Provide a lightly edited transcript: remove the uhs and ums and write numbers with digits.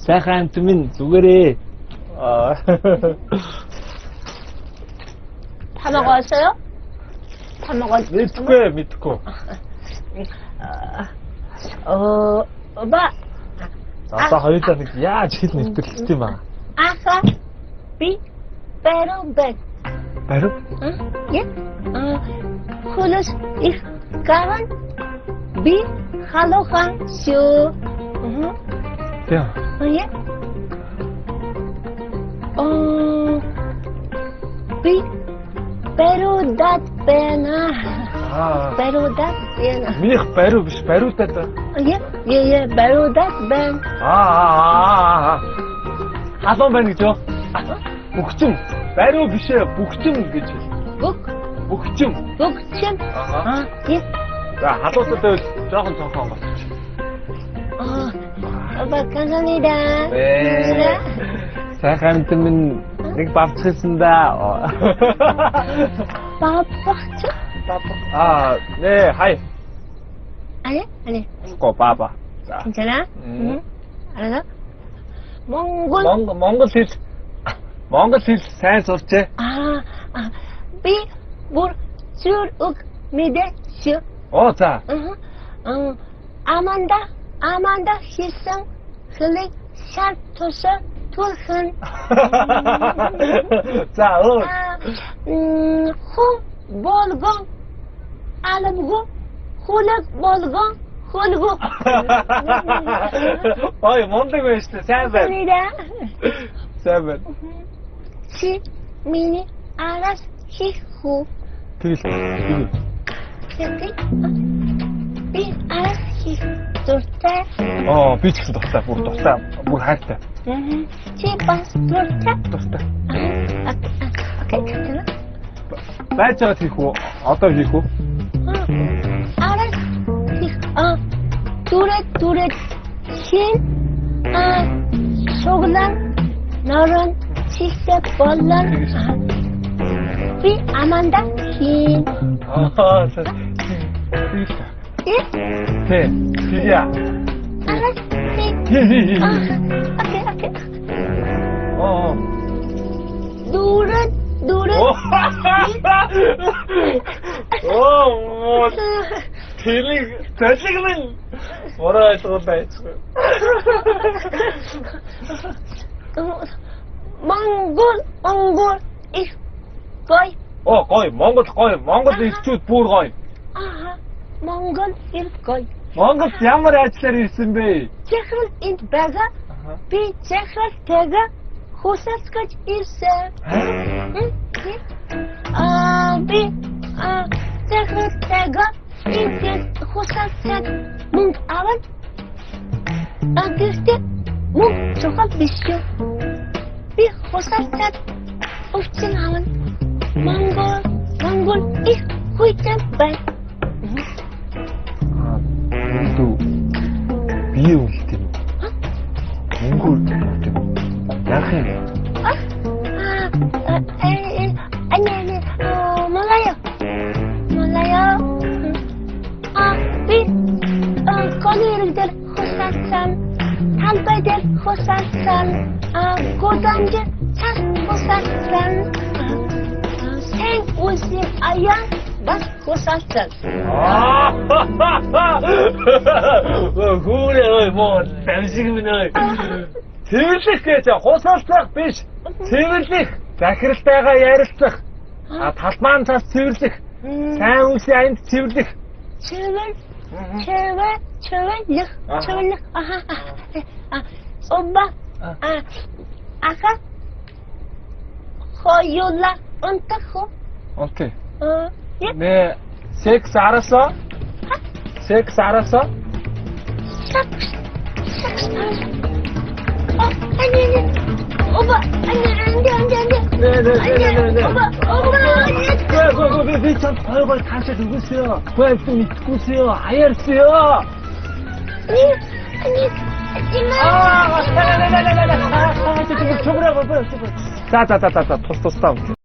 сайхан амт минь зүгээрээ. 다 먹었어요? 다 먹었어요? 믿고. 오빠. 아빠 하였다는 게, 야, 지금 듣지 마. 아까 비 베로백. 바로? 응? 예? 훌루스 이 가만 비 할로한 쇼. 야. 예? 비 베로닷 베나. 베로닷 베나. 미니 바로 биш 바로 땄다. 예, 베로닷 벤. 하던 벤이죠. 복중. 바로 비셔 복중 그지. 복중. 복침. 예. 야, 하던 때 조금 거. 오빠 감사합니다. 네. сайхан амт минь нэг бавцчихсандаа. 바빠죠? 네, 하이. 아니. 거 봐봐. 자. 괜찮아? 알았어? 몽골. 몽골 실 сайн сурч. 비 буржук 미데쇼. 자. 아만다 희성 클릭 샤토서 툴흔. 자, 후 볼고 알고 훌럭 볼고 훌고. 어이, 뭔데고 있어. 세븐. 감사합니다. 세븐. 시 미니 알아스 히후. 비리. 비 알아스 히후. 둘째. 비치도 떴다. 뭐 할때. 치바스 둘째. 떴다. 오케이, 괜찮아? 발자가 뒤고, 어떤 뒤고? 알아스 히후. 둘에 신. 소글란 너른 치세 볼란. 비 아만다 신. 예? 네, 비리야. 알았어. 오케이. 노릇. 뭐, 대식은 뭐라 해서 지금. 몽골, 이, 거의. 몽골도 익숙 부르 거의. 몽골, 이, 거의. 몽골 ямар ажлаар ирсэн бэ? Чехрал энд байгаа. Би чехрал тэгээ хусасгаж ирсэн. Би чехрал тэгээ энд хусасгаж мөнгө аваад. Гэхдээ мөнгө чухал биш шүү. Би хусасгаж өвчин аваад. Монгол их хуйтай бай. 또 비에 올 때는 몽골 약해. 아니, 몰라요. 비, 거리들 호사산, 한배들 호사산, 고단지 차 호사산, 생우신 아양 бас 호사산. 그래, 뭐, 잠시만요. Цэвэрлэх гэж хусалцах биш. Цэвэрлэх. Захиралтайгаа ярилцах. Талбайн цас цэвэрлэх. Сайн үсээ аянд цэвэрлэх. Цэвэрлэх. Оба. Аха. Хоюла онтахо. Окей. 네, 섹스 알았어? 섹스 알았어? 섹스 아니. 오빠, 안 돼. 네. 오빠. 왜 참 벌벌 다시 누구세요? 왜 또 누구세요? 아열스요? 아니, 하지마. 저거라고. 자, 토스트 스타운.